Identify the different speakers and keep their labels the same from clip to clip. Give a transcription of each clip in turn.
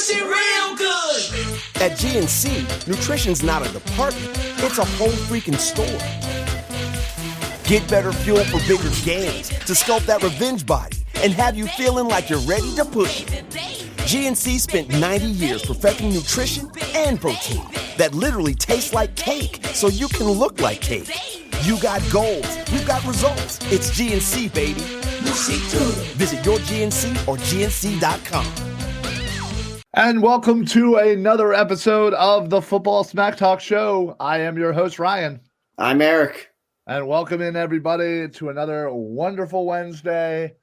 Speaker 1: shit real good.
Speaker 2: At GNC, nutrition's not a department, it's a whole freaking store. Get better fuel for bigger gains to sculpt that revenge body and have you feeling like you're ready to push it. GNC spent 90 years perfecting nutrition and protein that literally tastes like cake so you can look like cake. You got goals, we've got results. It's GNC, baby. Visit your GNC or GNC.com.
Speaker 3: And welcome to another episode of the Football Smack Talk Show. I am your host, Ryan.
Speaker 4: I'm Eric.
Speaker 3: And welcome in, everybody, to another wonderful Wednesday.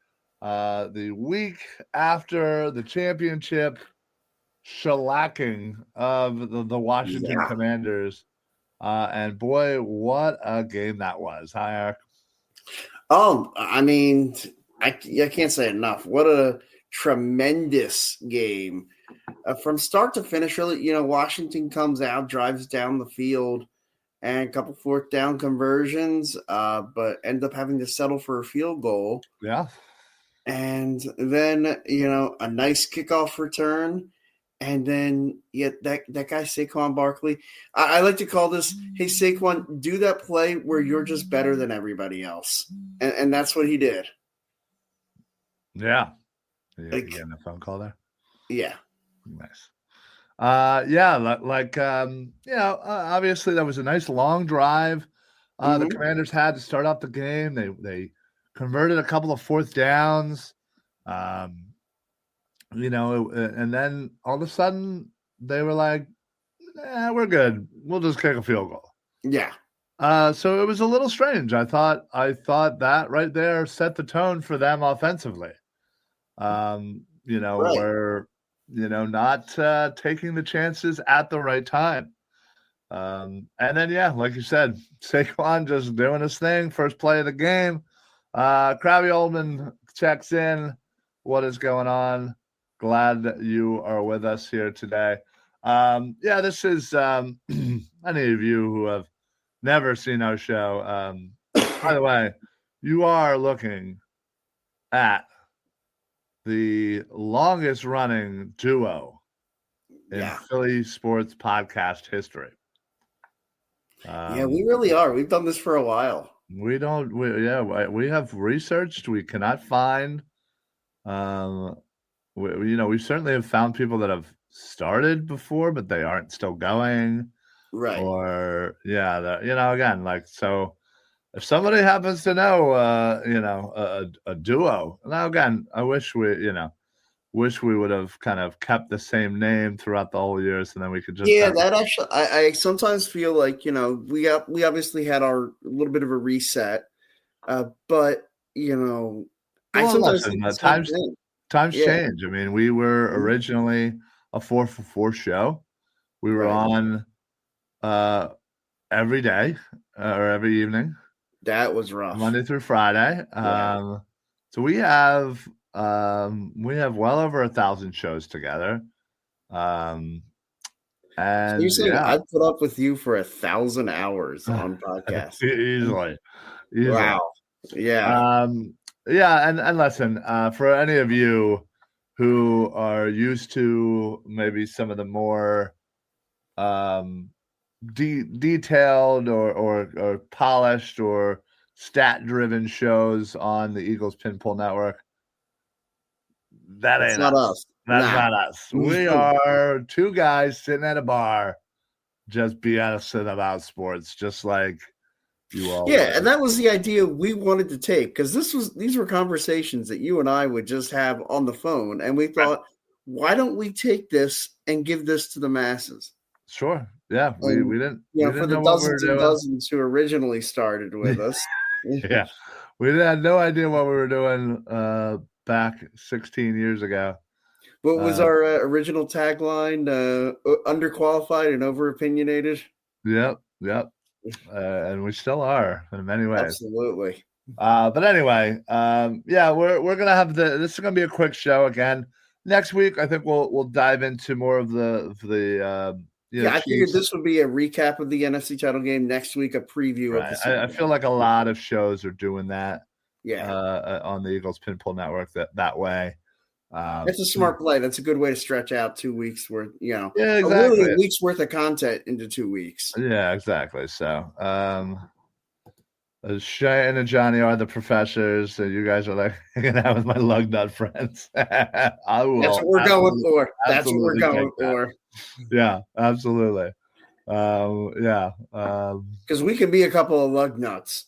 Speaker 3: The week after the championship shellacking of the Washington Commanders. And boy, what a game that was. Hi, Eric.
Speaker 4: Oh, I mean, I can't say enough. What a tremendous game. From start to finish, really, Washington comes out, drives down the field, and a couple fourth down conversions, but end up having to settle for a field goal.
Speaker 3: Yeah.
Speaker 4: And then, a nice kickoff return. And then, that guy, Saquon Barkley, I like to call this, hey, Saquon, do that play where you're just better than everybody else. And that's what he did.
Speaker 3: Yeah. You getting a phone call there?
Speaker 4: Yeah.
Speaker 3: Nice. Obviously that was a nice long drive. The Commanders had to start off the game. They converted a couple of fourth downs. And then all of a sudden they were like, we're good. We'll just kick a field goal.
Speaker 4: Yeah.
Speaker 3: So it was a little strange. I thought that right there set the tone for them offensively. Right. Where, not taking the chances at the right time. And then, like you said, Saquon just doing his thing. First play of the game. Krabby Oldman checks in. What is going on? Glad that you are with us here today. This is any of you who have never seen our show. By the way, you are looking at the longest running duo in Philly sports podcast history.
Speaker 4: We really are. We've done this for a while.
Speaker 3: We have researched. We cannot find. We certainly have found people that have started before, but they aren't still going.
Speaker 4: Right.
Speaker 3: Or again, like, so if somebody happens to know, a duo. Now, again, I wish we would have kind of kept the same name throughout the whole year, so then we could just.
Speaker 4: Yeah, that actually, I sometimes feel like we obviously had our little bit of a reset, but I sometimes think
Speaker 3: times change. I mean, we were originally a 4-for-4 show. We were on every day or every evening.
Speaker 4: That was rough.
Speaker 3: Monday through Friday. So we have well over 1,000 shows together. And
Speaker 4: so you're saying I'd put up with you for 1,000 hours on podcasts.
Speaker 3: Easily.
Speaker 4: Wow. Yeah.
Speaker 3: And listen, for any of you who are used to maybe some of the more detailed or polished or stat-driven shows on the Eagles Pinpool Network, that's
Speaker 4: not us.
Speaker 3: That's not us. We are two guys sitting at a bar just BSing about sports, just like you all.
Speaker 4: Yeah, and that was the idea we wanted to take, because these were conversations that you and I would just have on the phone, and we thought, why don't we take this and give this to the masses?
Speaker 3: Sure. Yeah, we didn't.
Speaker 4: For the dozens and dozens who originally started with us.
Speaker 3: Yeah, we had no idea what we were doing back 16 years ago.
Speaker 4: What was our original tagline? Underqualified and overopinionated.
Speaker 3: Yep. And we still are in many ways.
Speaker 4: Absolutely.
Speaker 3: But anyway, we're gonna have this is gonna be a quick show again. Next week, I think we'll dive into more of the
Speaker 4: I figured this would be a recap of the NFC title game. Next week, a preview of the Super Bowl.
Speaker 3: I feel like a lot of shows are doing that.
Speaker 4: Yeah.
Speaker 3: On the Eagles Pinpool Network that way.
Speaker 4: That's a smart play. That's a good way to stretch out 2 weeks worth,
Speaker 3: Yeah,
Speaker 4: really
Speaker 3: exactly.
Speaker 4: a week's worth of content into 2 weeks.
Speaker 3: Yeah, exactly. So, Shay and Johnny are the professors, so you guys are like hanging out with my lug nut friends. I will.
Speaker 4: That's what we're going for. That's what we're going for.
Speaker 3: Yeah, absolutely. Yeah.
Speaker 4: Because we can be a couple of lug nuts.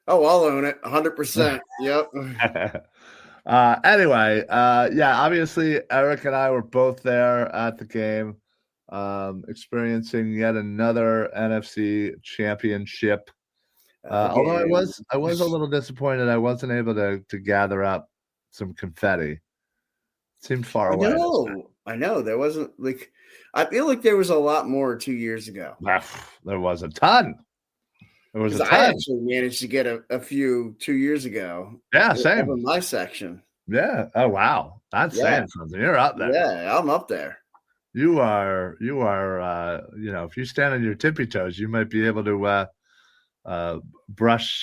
Speaker 4: Oh, I'll own it. 100%. Yep.
Speaker 3: Anyway, yeah, obviously Eric and I were both there at the game, experiencing yet another NFC championship. Although I was a little disappointed I wasn't able to gather up some confetti. It seemed far away.
Speaker 4: I know. There wasn't I feel like there was a lot more 2 years ago.
Speaker 3: There was a ton. There was a ton.
Speaker 4: I actually managed to get a few 2 years ago.
Speaker 3: Yeah, same.
Speaker 4: In my section.
Speaker 3: Yeah. Oh wow, that's saying something. You're up there.
Speaker 4: Yeah, I'm up there.
Speaker 3: You are. If you stand on your tippy toes, you might be able to brush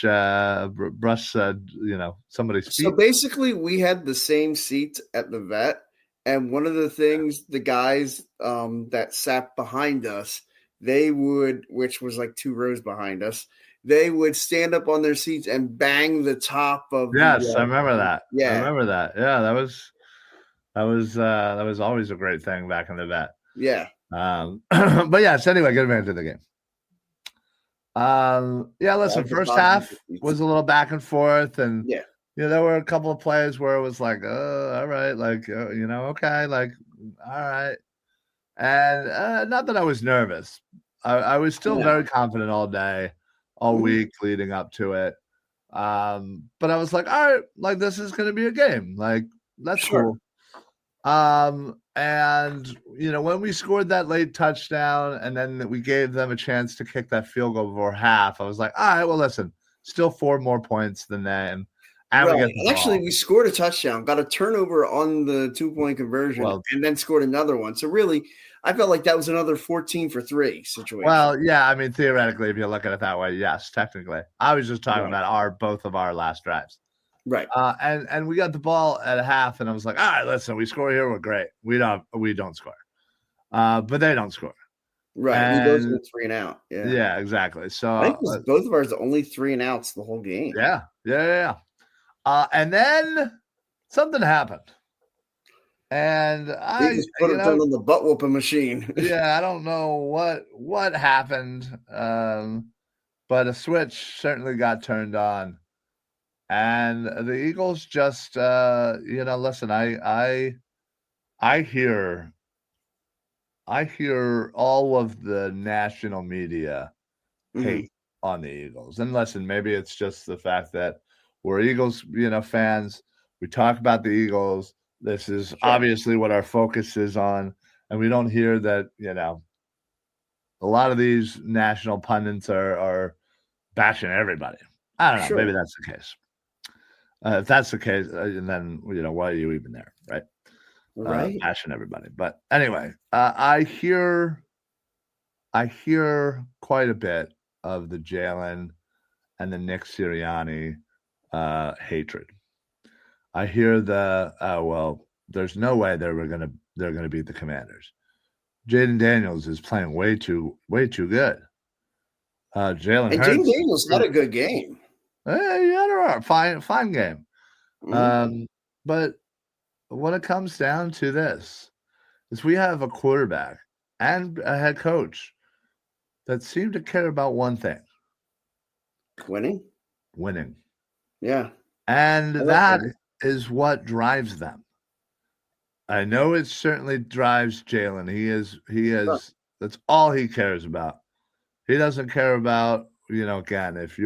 Speaker 3: somebody's feet.
Speaker 4: So basically, we had the same seats at the vet, and one of the things the guys that sat behind us, which was like 2 rows behind us, they would stand up on their seats and bang the top of.
Speaker 3: Yes, I remember that.
Speaker 4: Yeah,
Speaker 3: I remember that. Yeah, that was always a great thing back in the vet.
Speaker 4: Yeah.
Speaker 3: But yes, anyway, getting back to the game. Yeah, listen, first half was a little back and forth, and there were a couple of plays where it was like, all right, like okay, like all right, and not that I was nervous. I was still very confident all day, all week leading up to it. But I was like, all right, like this is going to be a game, like that's cool. And when we scored that late touchdown and then we gave them a chance to kick that field goal before half, I was like, all right, well, listen, still 4 more points than them. And
Speaker 4: actually, we scored a touchdown, got a turnover on the 2-point conversion, and then scored another one. So really, I felt like that was another 14 for 3 situation.
Speaker 3: Well, yeah, I mean, theoretically, if you look at it that way, yes, technically. I was just talking about both of our last drives.
Speaker 4: Right.
Speaker 3: And we got the ball at a half, and I was like, all right, listen, we score here, we're great. We don't score. But they don't score.
Speaker 4: Right. We both went 3 and out. Yeah.
Speaker 3: Yeah, exactly. So
Speaker 4: I think both of ours only 3 and outs the whole game.
Speaker 3: Yeah. And then something happened. And I
Speaker 4: just put it on the butt whooping machine.
Speaker 3: Yeah, I don't know what happened. But a switch certainly got turned on. And the Eagles just, listen, I hear all of the national media hate on the Eagles. And listen, maybe it's just the fact that we're Eagles, fans. We talk about the Eagles. This is obviously what our focus is on. And we don't hear that, a lot of these national pundits are bashing everybody. I don't know. Maybe that's the case. If that's the case, and then why are you even there, right?
Speaker 4: Right,
Speaker 3: bashing everybody. But anyway, I hear quite a bit of the Jalen and the Nick Sirianni hatred. I hear there's no way they're gonna beat the Commanders. Jaden Daniels is playing way too good. Jalen Hurts.
Speaker 4: Jaden Daniels had a good game.
Speaker 3: Yeah, fine game. But when it comes down to this, is we have a quarterback and a head coach that seem to care about one thing: winning. Yeah, and that is what drives them. I know it certainly drives Jalen. He is. That's all he cares about. He doesn't care about again if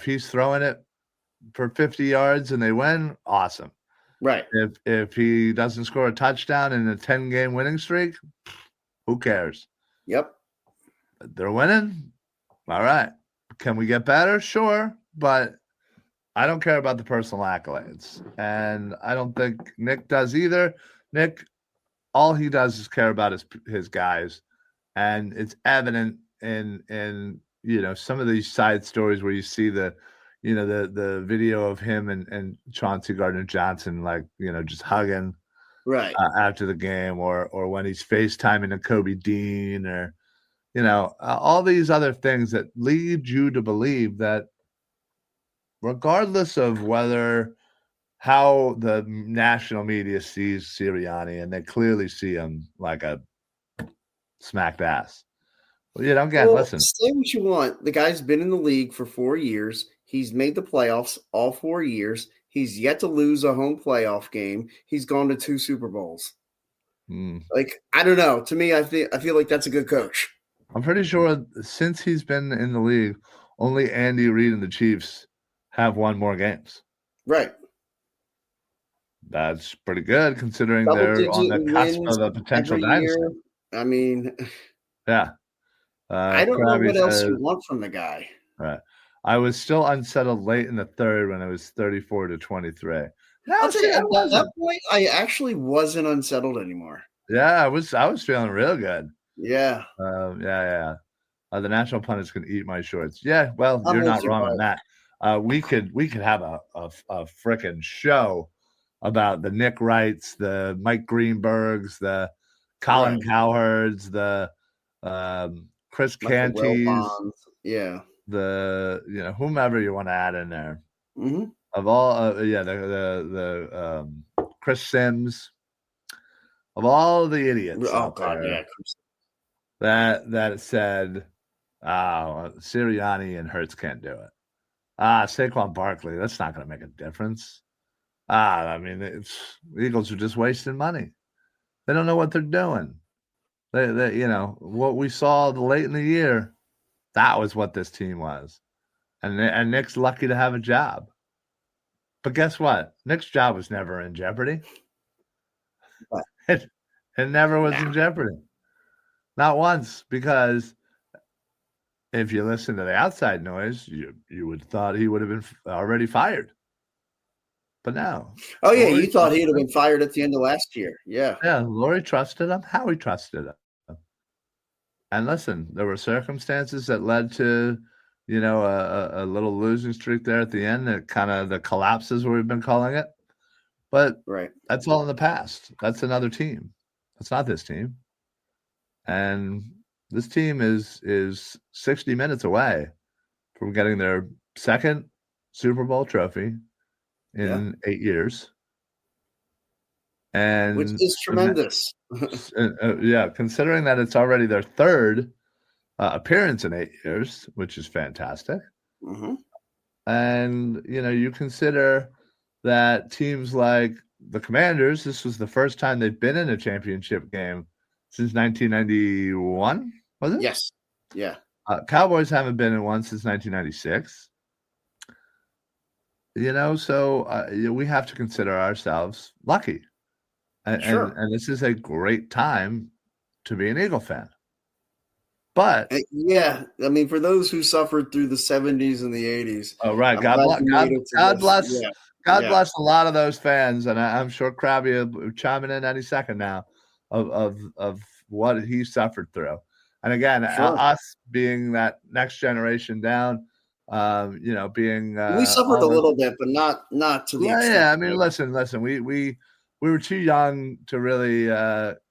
Speaker 3: he's throwing it for 50 yards and they win, awesome.
Speaker 4: Right.
Speaker 3: If he doesn't score a touchdown in a 10-game winning streak, who cares?
Speaker 4: Yep.
Speaker 3: They're winning. All right. Can we get better? Sure. But I don't care about the personal accolades. And I don't think Nick does either. Nick, all he does is care about his guys. And it's evident in some of these side stories where you see the the video of him and Chauncey Gardner-Johnson, like, just hugging
Speaker 4: Right.
Speaker 3: After the game, or when he's FaceTiming to Kobe Dean, or, all these other things that lead you to believe that regardless of how the national media sees Sirianni, and they clearly see him like a smacked ass. Well, again, listen.
Speaker 4: Say what you want. The guy's been in the league for 4 years. He's made the playoffs all 4 years. He's yet to lose a home playoff game. He's gone to 2 Super Bowls. Like, I don't know. To me, I feel like that's a good coach.
Speaker 3: I'm pretty sure since he's been in the league, only Andy Reid and the Chiefs have won more games.
Speaker 4: Right.
Speaker 3: That's pretty good considering they're on the cusp of a potential dynasty.
Speaker 4: I mean,
Speaker 3: yeah.
Speaker 4: I don't know what else you want from the guy.
Speaker 3: Right. I was still unsettled late in the third when it was 34-23.
Speaker 4: I'll tell you, at that point, I actually wasn't unsettled anymore.
Speaker 3: Yeah, I was feeling real good.
Speaker 4: Yeah.
Speaker 3: Yeah. The national pundits can eat my shorts. Yeah, well, you're not wrong on that. We could have a frickin' show about the Nick Wrights, the Mike Greenbergs, the Colin Cowherds, the Chris Cantys, the whomever you want to add in there.
Speaker 4: Mm-hmm.
Speaker 3: Of all, the Chris Sims, of all the idiots.
Speaker 4: Oh God, yeah.
Speaker 3: That said, Sirianni and Hurts can't do it. Saquon Barkley, that's not going to make a difference. I mean, the Eagles are just wasting money. They don't know what they're doing. They what we saw late in the year, that was what this team was. And Nick's lucky to have a job. But guess what? Nick's job was never in jeopardy. It never was in jeopardy. Not once, because if you listen to the outside noise, you would have thought he would have been already fired. But no.
Speaker 4: Oh, yeah, you thought he'd have been fired at the end of last year. Yeah.
Speaker 3: Yeah, Laurie trusted him. Howie trusted him. And listen, there were circumstances that led to, a little losing streak there at the end, that kind of the collapses we've been calling it. But that's all in the past. That's another team. That's not this team. And this team is 60 minutes away from getting their second Super Bowl trophy in 8 years. And
Speaker 4: which is tremendous.
Speaker 3: Considering that it's already their third appearance in 8 years, which is fantastic.
Speaker 4: Mm-hmm.
Speaker 3: And, you consider that teams like the Commanders, this was the first time they've been in a championship game since 1991, was it?
Speaker 4: Yes. Yeah.
Speaker 3: Cowboys haven't been in one since 1996. So we have to consider ourselves lucky. And this is a great time to be an Eagle fan. But
Speaker 4: yeah, I mean, for those who suffered through the 70s and the 80s.
Speaker 3: Oh, right. God bless a lot of those fans. And I'm sure Krabby will chiming in any second now of what he suffered through. And again, us being that next generation down, being
Speaker 4: we suffered a little bit, but not to the extent.
Speaker 3: Yeah, I mean, listen, we were too young to really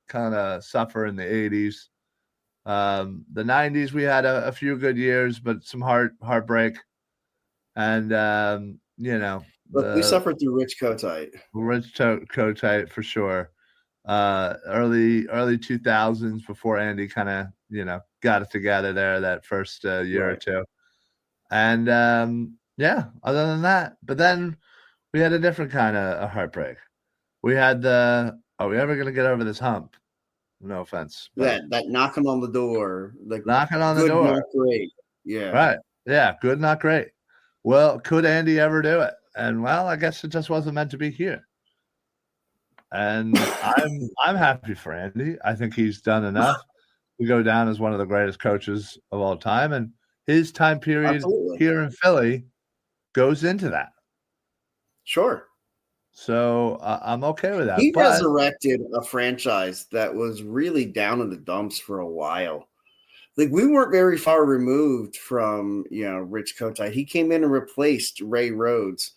Speaker 3: kind of suffer in the 80s. The 90s, we had a few good years, but some heartbreak. And,
Speaker 4: Look, we suffered through Rich Kotite.
Speaker 3: Rich Kotite, for sure. Early 2000s, before Andy kind of, got it together there that first year or two. And, other than that. But then we had a different kind of a heartbreak. We had are we ever going to get over this hump? No offense.
Speaker 4: That knocking on the door. Like
Speaker 3: knocking on the door.
Speaker 4: Not great. Yeah.
Speaker 3: Right. Yeah. Good, not great. Well, could Andy ever do it? And, well, I guess it just wasn't meant to be here. And I'm happy for Andy. I think he's done enough to go down as one of the greatest coaches of all time. And his time period here in Philly goes into that.
Speaker 4: Sure.
Speaker 3: So I'm okay with that.
Speaker 4: He resurrected a franchise that was really down in the dumps for a while. like we weren't very far removed from Rich Kotite. He came in and replaced Ray Rhodes,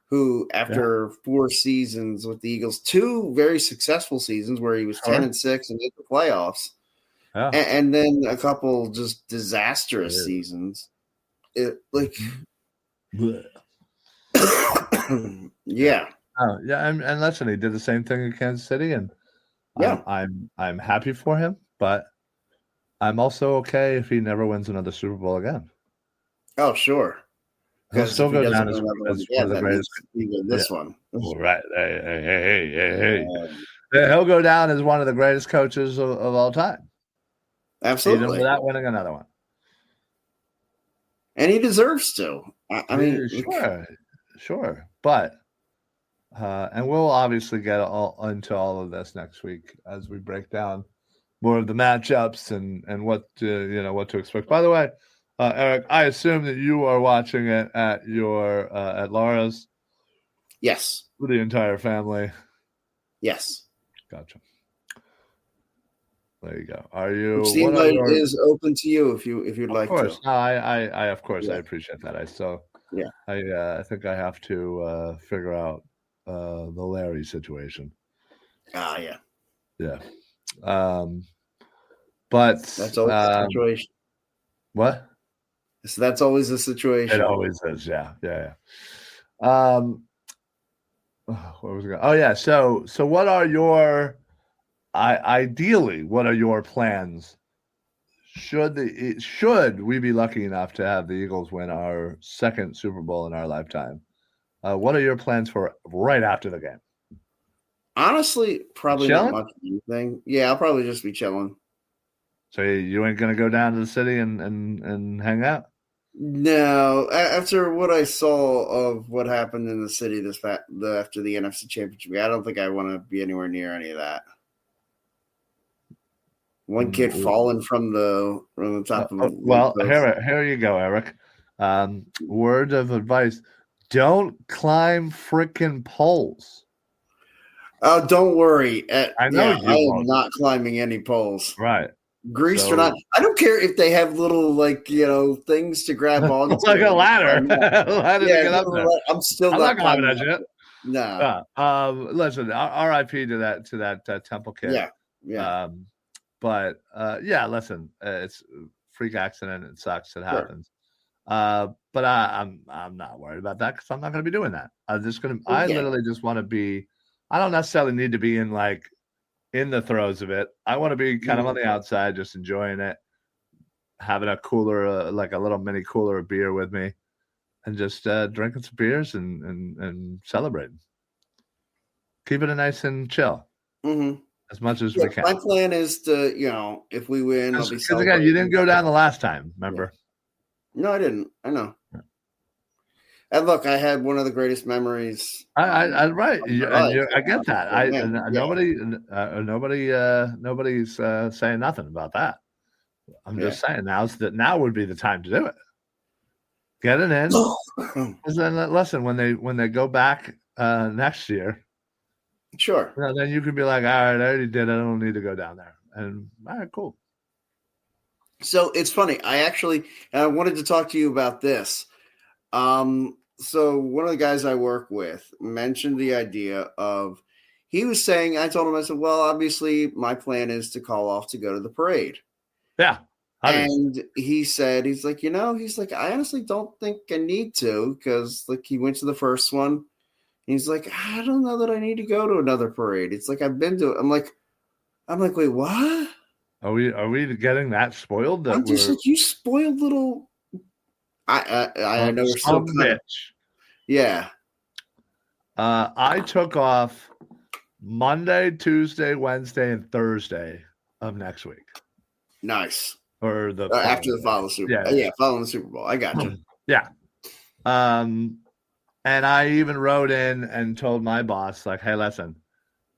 Speaker 4: who after 4 seasons with the Eagles, 2 very successful seasons where he was 10-6 and made the playoffs, and then a couple just disastrous seasons. Yeah.
Speaker 3: Oh, yeah, and listen, he did the same thing in Kansas City, and I'm happy for him, but I'm also okay if he never wins another Super Bowl again.
Speaker 4: Oh, sure.
Speaker 3: He'll still go down as one of the greatest.
Speaker 4: This one,
Speaker 3: right? Hey. He'll go down as one of the greatest coaches of all time.
Speaker 4: Absolutely,
Speaker 3: even without winning another one.
Speaker 4: And he deserves to. I mean,
Speaker 3: sure, but. And we'll obviously get into all of this next week as we break down more of the matchups and what to expect. By the way, Eric, I assume that you are watching it at Laura's.
Speaker 4: Yes.
Speaker 3: With the entire family.
Speaker 4: Yes.
Speaker 3: Gotcha. There you go. Are you?
Speaker 4: Which the invite is open to you if you'd like to.
Speaker 3: Of course. No, I of course I appreciate that. I think I have to figure out the Larry situation.
Speaker 4: Yeah.
Speaker 3: But
Speaker 4: that's always the situation.
Speaker 3: What?
Speaker 4: So that's always the situation.
Speaker 3: It always is. Yeah. What was it going? Oh yeah. So what are your ideally? What are your plans? Should we be lucky enough to have the Eagles win our 2nd Super Bowl in our lifetime? What are your plans for right after the game?
Speaker 4: Honestly, probably not much of anything. Yeah, I'll probably just be chilling.
Speaker 3: So you ain't gonna go down to the city and hang out?
Speaker 4: No. After what I saw of what happened in the city after the NFC Championship, I don't think I want to be anywhere near any of that. One kid falling from the top of the
Speaker 3: well, here you go, Eric. Word of advice. Don't climb freaking poles.
Speaker 4: Oh, don't worry.
Speaker 3: I know
Speaker 4: I am not climbing any poles.
Speaker 3: Right.
Speaker 4: Greased or not. I don't care if they have little, things to grab onto.
Speaker 3: Like a ladder.
Speaker 4: To get up there. I'm still not climbing
Speaker 3: that shit.
Speaker 4: No.
Speaker 3: Listen, R.I.P. to that Temple kid.
Speaker 4: Yeah.
Speaker 3: But listen, it's a freak accident. It sucks. It happens. But I'm not worried about that because I'm not going to be doing that. I literally just want to be. I don't necessarily need to be in the throes of it. I want to be kind of on the outside, just enjoying it, having a cooler, like a little mini cooler of beer with me, and just drinking some beers and celebrating. Keep it nice and chill.
Speaker 4: Mm-hmm.
Speaker 3: As much as we can.
Speaker 4: My plan is to, if we win, I'll be
Speaker 3: because again, you didn't go down the last time, remember?
Speaker 4: No, I didn't. I know. And look, I had one of the greatest memories.
Speaker 3: Right. I get that. Nobody's saying nothing about that. I'm just saying now would be the time to do it. Get it in. Because then, listen, when they go back next year,
Speaker 4: sure.
Speaker 3: Then you could be like, all right, I already did it. I don't need to go down there. And all right, cool.
Speaker 4: So it's funny. I wanted to talk to you about this. So one of the guys I work with mentioned the idea of, he was saying, I told him, I said, well, obviously my plan is to call off to go to the parade.
Speaker 3: Yeah.
Speaker 4: And he said, he's like, I honestly don't think I need to, because he went to the first one. He's like, I don't know that I need to go to another parade. It's like, I've been to it. I'm like, wait, what?
Speaker 3: Are we getting that spoiled?
Speaker 4: I'm just like, you spoiled little. I know you're so bitch. Yeah.
Speaker 3: I took off Monday, Tuesday, Wednesday, and Thursday of next week.
Speaker 4: Nice.
Speaker 3: Or the
Speaker 4: after the following Super Bowl. Yeah, following the Super Bowl. I got you.
Speaker 3: Yeah. And I even wrote in and told my boss, like, hey, listen,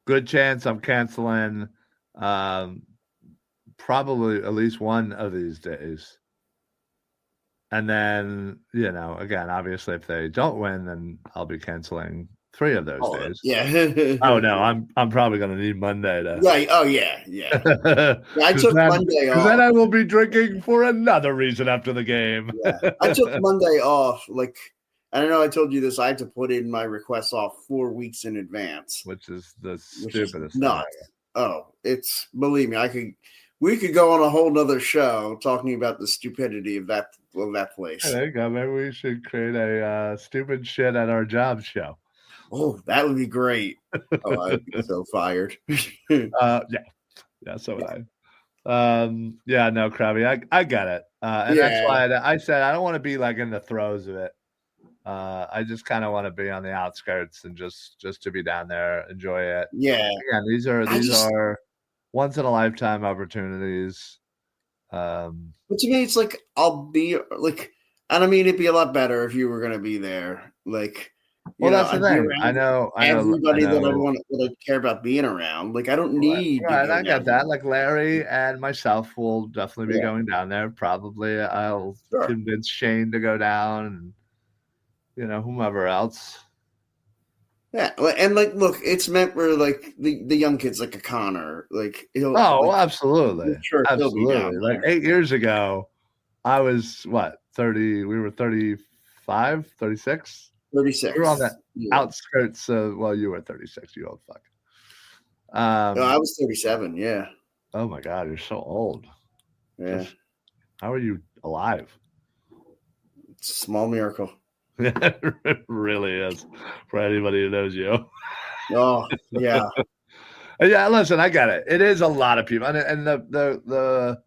Speaker 3: good chance I'm canceling probably at least one of these days. And then, again, obviously, if they don't win, then I'll be canceling 3 of those
Speaker 4: Oh,
Speaker 3: days.
Speaker 4: yeah.
Speaker 3: Oh no, I'm probably gonna need Monday to.
Speaker 4: Right. Oh yeah. Yeah. I took Monday off.
Speaker 3: Then I will be drinking for another reason after the game.
Speaker 4: Yeah, I took Monday off. Like, I don't know. I told you this. I had to put in my request off 4 weeks in advance,
Speaker 3: which is the stupidest
Speaker 4: nuts.
Speaker 3: thing.
Speaker 4: Oh, believe me, we could go on a whole nother show talking about the stupidity of that place.
Speaker 3: Hey, there you go. Maybe we should create a stupid shit at our job show.
Speaker 4: Oh, that would be great. Oh, I'd be so fired.
Speaker 3: Yeah, so would I. Yeah, no, Krabby, I get it. And that's why I said I don't want to be like in the throes of it. I just kind of want to be on the outskirts and just to be down there, enjoy it.
Speaker 4: Yeah.
Speaker 3: Again, these are once in a lifetime opportunities.
Speaker 4: But to me, it's like I'll be like, and I mean, it'd be a lot better if you were going to be there. Like,
Speaker 3: that's the thing. I know
Speaker 4: everybody that I care about being around. Like, I don't need.
Speaker 3: Right, I get that. Like Larry and myself will definitely be going down there. Probably, I'll convince Shane to go down, and whomever else.
Speaker 4: Yeah, and like, look, it's meant for like the young kids, like a Connor. Like,
Speaker 3: absolutely,
Speaker 4: absolutely.
Speaker 3: Like 8 years ago, I was what 30. We were 35, 36.
Speaker 4: 36.
Speaker 3: We were on the outskirts. Well, you were 36. You old fuck.
Speaker 4: No, I was 37. Yeah.
Speaker 3: Oh my God, you're so old.
Speaker 4: Yeah.
Speaker 3: How are you alive?
Speaker 4: It's a small miracle.
Speaker 3: It really is for anybody who knows you.
Speaker 4: Oh yeah.
Speaker 3: Yeah, listen, I get it. It is a lot of people, and the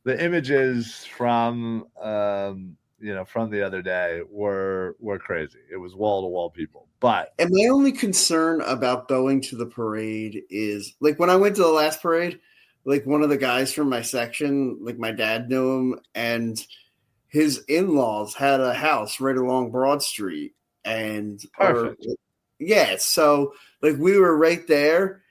Speaker 3: images from from the other day were crazy. It was wall to wall people. And
Speaker 4: my only concern about going to the parade is like when I went to the last parade, like one of the guys from my section, like my dad knew him, and his in-laws had a house right along Broad Street, and
Speaker 3: perfect.
Speaker 4: So like we were right there,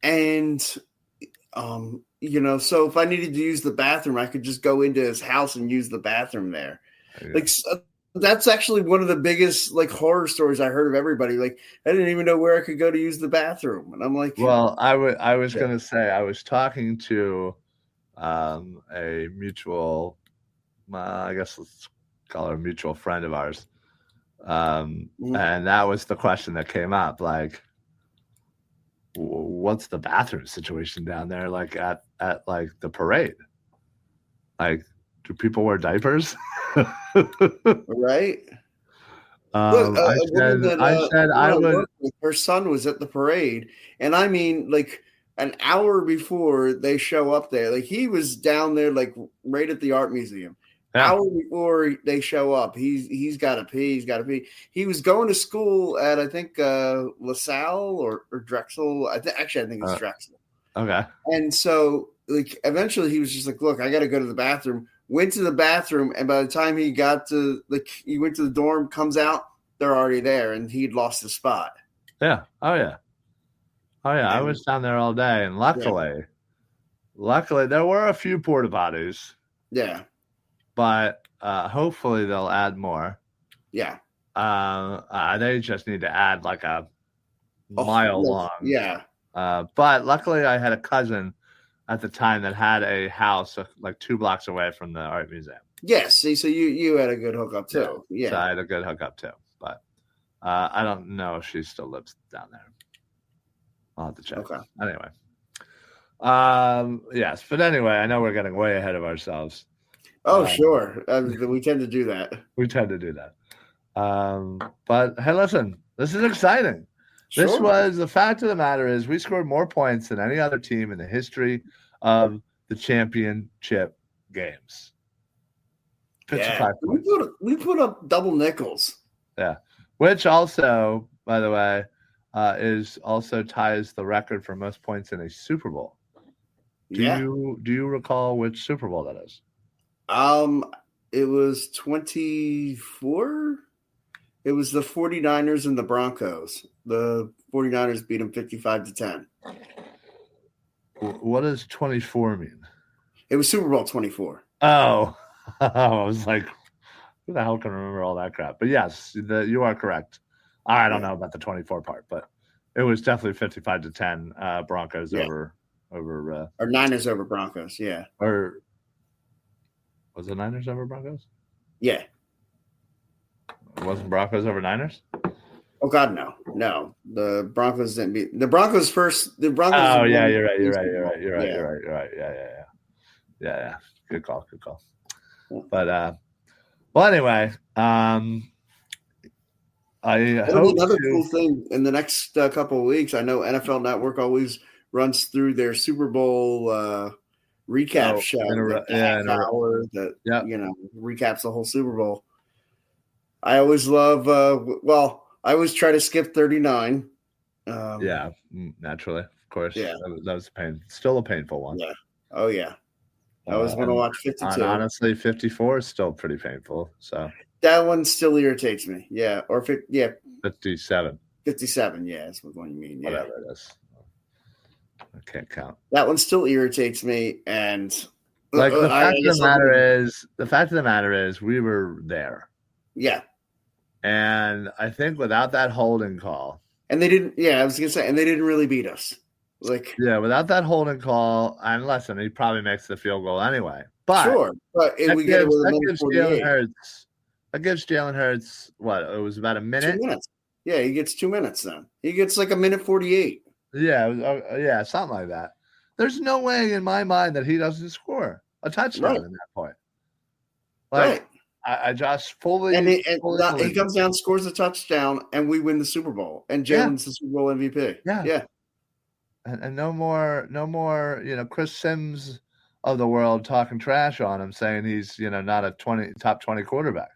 Speaker 4: and so if I needed to use the bathroom, I could just go into his house and use the bathroom there. Yeah. Like that's actually one of the biggest like horror stories I heard of everybody. Like I didn't even know where I could go to use the bathroom, and I'm like,
Speaker 3: well, I was gonna say I was talking to a mutual. I guess let's call her a mutual friend of ours. And that was the question that came up. Like, what's the bathroom situation down there? Like at like the parade? Like, do people wear diapers?
Speaker 4: Right.
Speaker 3: I said I would.
Speaker 4: Her son was at the parade, and I mean, like an hour before they show up there, like he was down there, like right at the art museum. Yeah. Hour before they show up, he's got to pee. He's got to pee. He was going to school at I think LaSalle or Drexel. I think it's Drexel.
Speaker 3: Okay.
Speaker 4: And so like eventually he was just like, look, I got to go to the bathroom. Went to the bathroom, and by the time he got to he went to the dorm, comes out, they're already there, and he'd lost his spot.
Speaker 3: Yeah. Oh yeah. I was down there all day, and luckily there were a few porta potties.
Speaker 4: Yeah.
Speaker 3: But hopefully they'll add more.
Speaker 4: Yeah.
Speaker 3: They just need to add like a mile long.
Speaker 4: Yeah.
Speaker 3: But luckily I had a cousin at the time that had a house like 2 blocks away from the art museum.
Speaker 4: Yes. See, so you had a good hookup too. Yeah.
Speaker 3: So I had a good hookup too. But I don't know if she still lives down there. I'll have to check.
Speaker 4: Okay.
Speaker 3: Anyway. Yes. But anyway, I know we're getting way ahead of ourselves.
Speaker 4: Oh, sure. We tend to do that.
Speaker 3: But hey, listen, this is exciting. Sure. This was the fact of the matter is we scored more points than any other team in the history of the championship games. 55 points.
Speaker 4: We put up double nickels.
Speaker 3: Yeah. Which also, by the way, ties the record for most points in a Super Bowl. Do you recall which Super Bowl that is?
Speaker 4: It was 24. It was the 49ers and the Broncos. The 49ers beat them 55-10.
Speaker 3: What does 24 mean?
Speaker 4: It was Super Bowl 24.
Speaker 3: Oh, I was like, who the hell can remember all that crap? But yes, you are correct. I don't know about the 24 part, but it was definitely 55-10 Broncos over
Speaker 4: or Niners over Broncos. Yeah.
Speaker 3: Or was it Niners over Broncos?
Speaker 4: Yeah.
Speaker 3: It wasn't Broncos over Niners?
Speaker 4: Oh God, no. The Broncos didn't beat the Broncos first. The Broncos.
Speaker 3: Oh yeah, you're right. Yeah. Good call. But well, anyway,
Speaker 4: Another cool thing in the next couple of weeks. I know NFL Network always runs through their Super Bowl recap show, hour that recaps the whole Super Bowl. I always love. I always try to skip 39.
Speaker 3: Naturally, of course.
Speaker 4: Yeah,
Speaker 3: that was still a painful one.
Speaker 4: Yeah. Oh yeah. I always want to watch 52.
Speaker 3: Honestly, 54 is still pretty painful. So
Speaker 4: that one still irritates me. Yeah, or
Speaker 3: 57.
Speaker 4: 57. Yeah, that's what you mean. Yeah.
Speaker 3: Whatever it is. I can't count.
Speaker 4: That one still irritates me, and
Speaker 3: the fact of the matter is, we were there.
Speaker 4: Yeah.
Speaker 3: And I think without that holding call,
Speaker 4: and they didn't. Yeah, I was gonna say, and they didn't really beat us.
Speaker 3: Without that holding call, and listen, he probably makes the field goal anyway. But
Speaker 4: sure, but we get it with a minute 48.
Speaker 3: That gives Jalen Hurts what? It was about a minute.
Speaker 4: 2 minutes. Yeah, he gets 2 minutes then. He gets like a minute 48.
Speaker 3: Yeah, something like that. There's no way in my mind that he doesn't score a touchdown at that point.
Speaker 4: Right.
Speaker 3: I just fully.
Speaker 4: And he comes down, scores a touchdown, and we win the Super Bowl. And Jalen's the Super Bowl MVP.
Speaker 3: Yeah. And no more, Chris Sims of the world talking trash on him, saying he's, not a top 20 quarterback.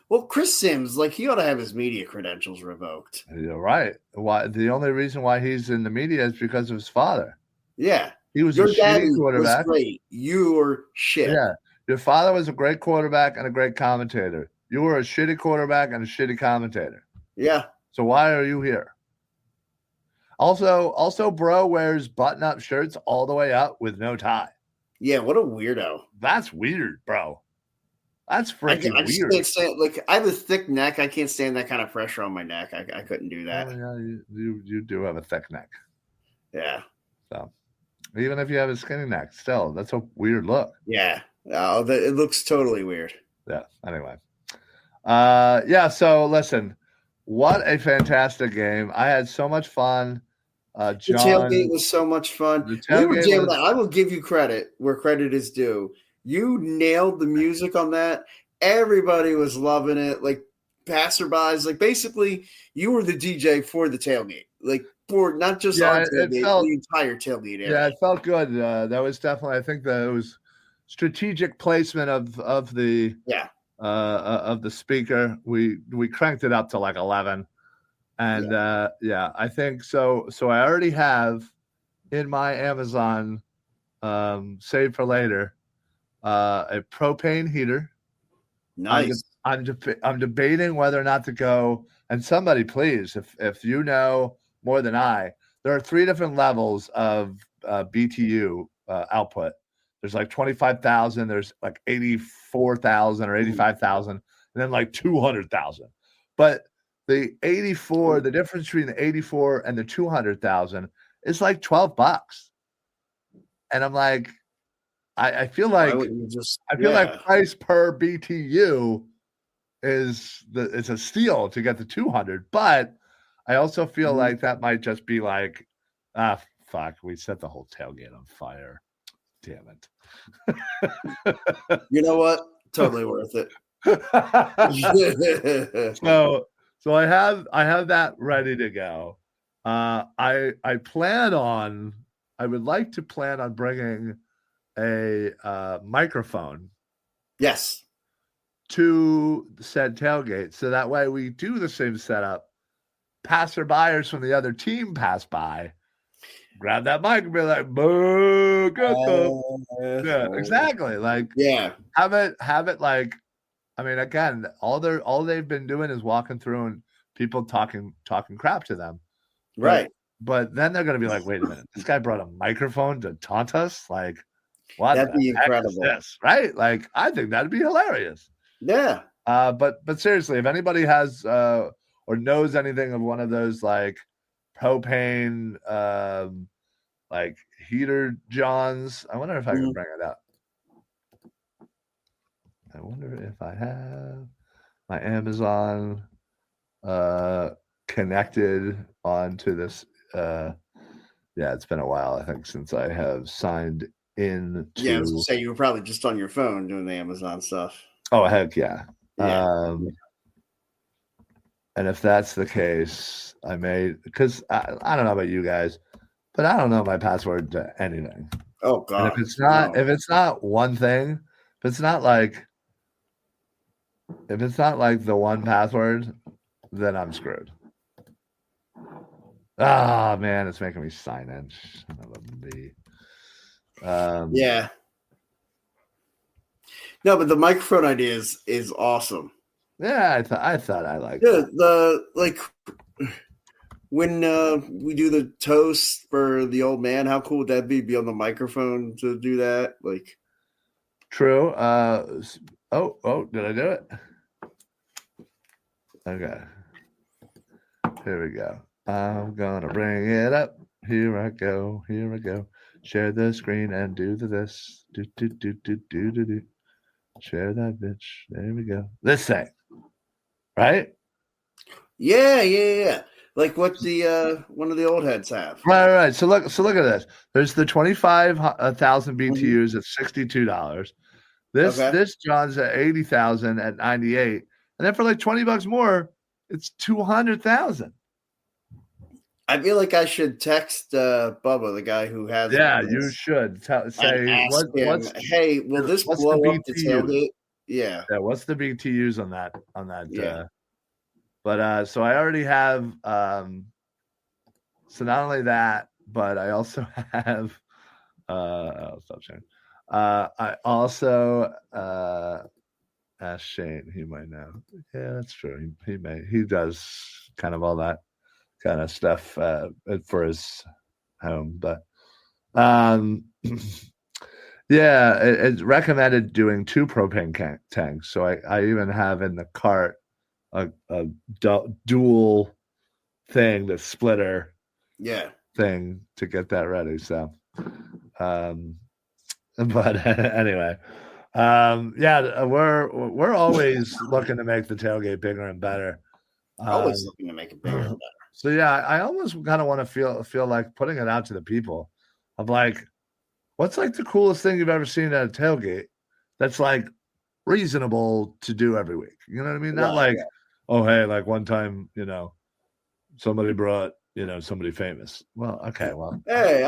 Speaker 4: Well, Chris Sims, he ought to have his media credentials revoked.
Speaker 3: You're right. Why? The only reason why he's in the media is because of his father.
Speaker 4: Yeah.
Speaker 3: He was a shitty quarterback.
Speaker 4: Was great. You were shit.
Speaker 3: Yeah. Your father was a great quarterback and a great commentator. You were a shitty quarterback and a shitty commentator.
Speaker 4: Yeah.
Speaker 3: So why are you here? Also, bro wears button-up shirts all the way up with no tie.
Speaker 4: Yeah, what a weirdo.
Speaker 3: That's weird, bro. That's freaking
Speaker 4: I just
Speaker 3: weird.
Speaker 4: Can't stand, I have a thick neck. I can't stand that kind of pressure on my neck. I couldn't do that.
Speaker 3: Oh, yeah, you do have a thick neck.
Speaker 4: Yeah.
Speaker 3: So even if you have a skinny neck, still, that's a weird look.
Speaker 4: Yeah. It looks totally weird.
Speaker 3: Yeah. Anyway. So listen, what a fantastic game. I had so much fun. John,
Speaker 4: the tailgate was so much fun. We were jamming out. I will give you credit where credit is due. You nailed the music on that. Everybody was loving it. Passerbys, basically, you were the DJ for the tailgate. For not just our tailgate, the entire tailgate area.
Speaker 3: Yeah, it felt good. That was definitely, I think that it was strategic placement of the speaker. We cranked it up to 11. And I think so. So I already have in my Amazon save for later a propane heater.
Speaker 4: Nice.
Speaker 3: I'm debating whether or not to go. And somebody, please, if you know more than I, there are 3 different levels of BTU output. There's 25,000. There's 84,000 or 85,000, and then 200,000. But the 84, the difference between the 84 and the 200,000 is $12. And I'm I feel like price per BTU is it's a steal to get the 200, but I also feel like that might just be fuck, we set the whole tailgate on fire. Damn it.
Speaker 4: You know what? Totally worth it.
Speaker 3: So I have that ready to go. I would like to plan on bringing a microphone.
Speaker 4: Yes.
Speaker 3: To said tailgate, so that way we do the same setup. Passerbyers from the other team pass by, grab that mic and be like, "Boo, get the." Yeah, exactly. Have it I mean, again, all they've been doing is walking through and people talking crap to them.
Speaker 4: Right.
Speaker 3: But then they're going to be like, wait a minute, this guy brought a microphone to taunt us? What?
Speaker 4: That'd be incredible.
Speaker 3: This, right? I think that'd be hilarious.
Speaker 4: Yeah.
Speaker 3: But seriously, if anybody has or knows anything of one of those like propane like heater johns. I wonder if I can bring it up. I wonder if I have my Amazon connected onto this. Yeah, it's been a while, I think, since I have signed in to.
Speaker 4: Yeah, I was gonna say you were probably just on your phone doing the Amazon stuff.
Speaker 3: Oh, heck yeah.
Speaker 4: Yeah.
Speaker 3: And if that's the case, I may, because I don't know about you guys, but I don't know my password to anything.
Speaker 4: Oh God!
Speaker 3: And if it's not one thing, if it's not like the one password, then I'm screwed. Ah, man, it's making me sign in.
Speaker 4: Yeah. No, but the microphone idea is awesome.
Speaker 3: Yeah, I thought I liked
Speaker 4: it. When we do the toast for the old man, how cool would that be on the microphone to do that? Like,
Speaker 3: true. Did I do it? Okay. Here we go. I'm gonna bring it up. Here I go. Share the screen and do this. Do. Share that bitch. There we go. This thing. Right?
Speaker 4: Yeah. Like what the one of the old heads have.
Speaker 3: Right. So look at this. There's the 25,000 BTUs at $62. This John's at 80,000 at 98, and then for like $20 more, it's 200,000.
Speaker 4: I feel like I should text Bubba, the guy who has.
Speaker 3: Yeah, you should say what's
Speaker 4: hey, will this blow up the tailgate? Yeah.
Speaker 3: What's the BTUs on that?
Speaker 4: Yeah.
Speaker 3: But so I already have. So not only that, but I also have. I'll stop sharing. I also asked Shane. He might know. Yeah, that's true. He does kind of all that kind of stuff for his home, but yeah, it's recommended doing 2 propane tanks. So I even have in the cart a dual thing, the splitter thing to get that ready. So but anyway, yeah, we're always looking to make the tailgate bigger and better.
Speaker 4: Always looking to make it bigger and better.
Speaker 3: So yeah, I almost kind of want to feel like putting it out to the people of like, what's like the coolest thing you've ever seen at a tailgate that's like reasonable to do every week? You know what I mean? Not oh, hey, like one time, somebody brought, somebody famous. Well, okay, well.
Speaker 4: Hey,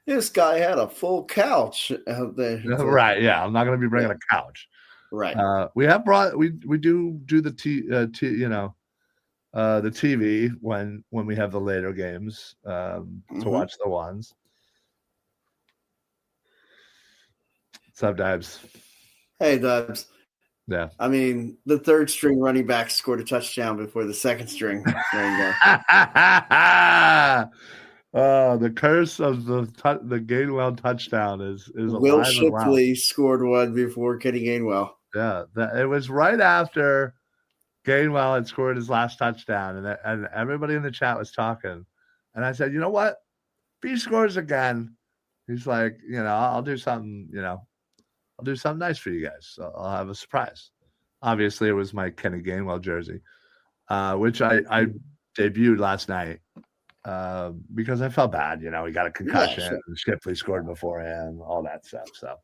Speaker 4: this guy had a full couch out there.
Speaker 3: Right, yeah. I'm not going to be bringing a couch.
Speaker 4: Right.
Speaker 3: We have brought, we do the the TV when we have the later games to watch the ones. What's up, Dibs?
Speaker 4: Hey, Dibs.
Speaker 3: Yeah.
Speaker 4: I mean, the third string running back scored a touchdown before the second string.
Speaker 3: The curse of the Gainwell touchdown is
Speaker 4: Will Shipley scored one before Kenny Gainwell.
Speaker 3: Yeah, it was right after Gainwell had scored his last touchdown, and everybody in the chat was talking. And I said, you know what? If he scores again, he's like, I'll do something, I'll do something nice for you guys. So I'll have a surprise. Obviously, it was my Kenny Gainwell jersey, which I debuted last night because I felt bad. He got a concussion. Yeah, sure. Shipley scored before him, all that stuff. So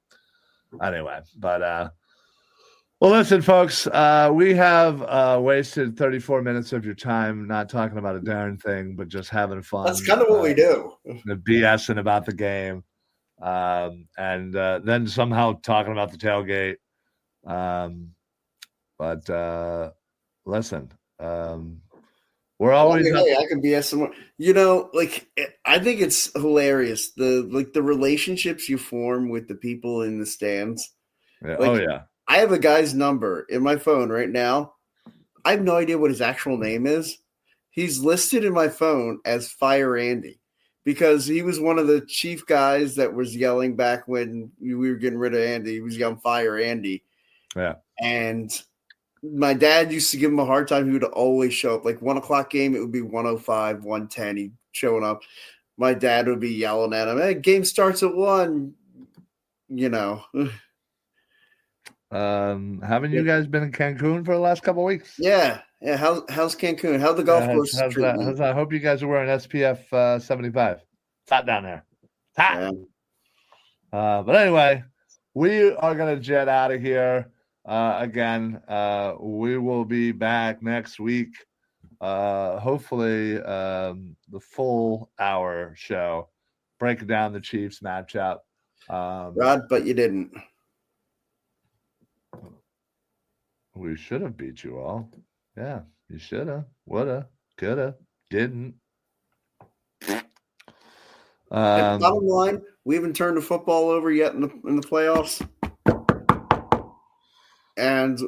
Speaker 3: anyway, but well, listen, folks, we have wasted 34 minutes of your time not talking about a darn thing, but just having fun.
Speaker 4: That's kind of what we do.
Speaker 3: The BSing about the game. And then somehow talking about the tailgate. But listen, we're always
Speaker 4: I can BS some more. I think it's hilarious the relationships you form with the people in the stands.
Speaker 3: Yeah.
Speaker 4: I have a guy's number in my phone right now. I have no idea what his actual name is. He's listed in my phone as Fire Andy, because he was one of the chief guys that was yelling back when we were getting rid of Andy. He was yelling Fire Andy.
Speaker 3: Yeah.
Speaker 4: And My dad used to give him a hard time. He would always show up. Like 1 o'clock game, it would be 105, 110. He'd showing up. My dad would be yelling at him, "Hey, game starts at 1." You know.
Speaker 3: Haven't you guys been in Cancun for the last couple of weeks?
Speaker 4: Yeah. How's Cancun? How's the golf course treating you?
Speaker 3: I hope you guys are wearing SPF 75. It's hot down there. It's hot. Yeah. But anyway, we are gonna jet out of here. Again, we will be back next week. Hopefully, the full hour show, breaking down the Chiefs matchup.
Speaker 4: Rod, but you didn't.
Speaker 3: We should have beat you all. Yeah, you should have, would have, could have, didn't.
Speaker 4: Bottom line, we haven't turned the football over yet in the playoffs. And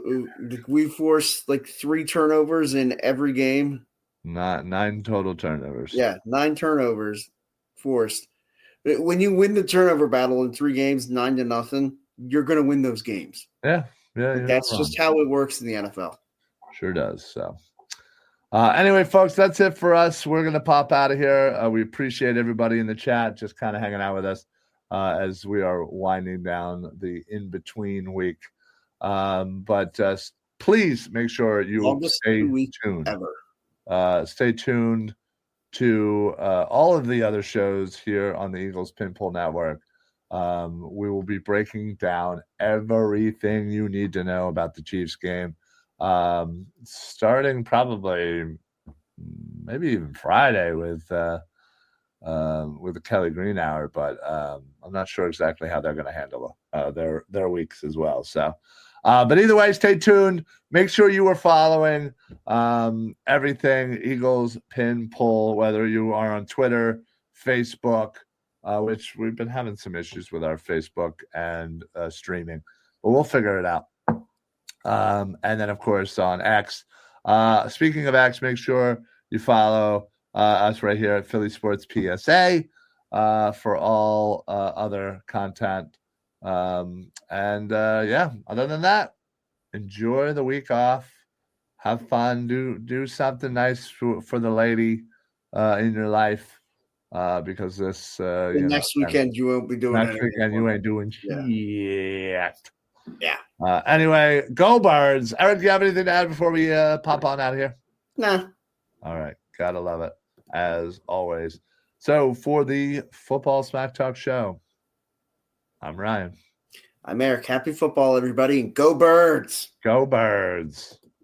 Speaker 4: we forced like 3 turnovers in every game.
Speaker 3: Not 9 total turnovers.
Speaker 4: Yeah, 9 turnovers forced. When you win the turnover battle in 3 games, 9-0, you're going to win those games.
Speaker 3: Yeah.
Speaker 4: That's just how it works in the NFL.
Speaker 3: Sure does. So, anyway, folks, that's it for us. We're going to pop out of here. We appreciate everybody in the chat just kind of hanging out with us as we are winding down the in-between week. But please make sure you stay tuned. Stay tuned to all of the other shows here on the Eagles Pinpool Network. We will be breaking down everything you need to know about the Chiefs game, starting probably maybe even Friday with the Kelly Green Hour, but I'm not sure exactly how they're going to handle their weeks as well. So, but either way, stay tuned. Make sure you are following everything Eagles Pinpool, whether you are on Twitter, Facebook. Which we've been having some issues with our Facebook and streaming, but we'll figure it out. And then, of course, on X. Speaking of X, make sure you follow us right here at Philly Sports PSA for all other content. Other than that, enjoy the week off. Have fun. Do something nice for the lady in your life. Because this
Speaker 4: next weekend you won't be doing
Speaker 3: next weekend you ain't doing shit.
Speaker 4: Yeah.
Speaker 3: Anyway, go Birds. Eric, do you have anything to add before we pop on out of here?
Speaker 4: Nah.
Speaker 3: All right. Gotta love it, as always. So for the Football Smack Talk Show, I'm Ryan.
Speaker 4: I'm Eric. Happy football, everybody, and go Birds.
Speaker 3: Go Birds.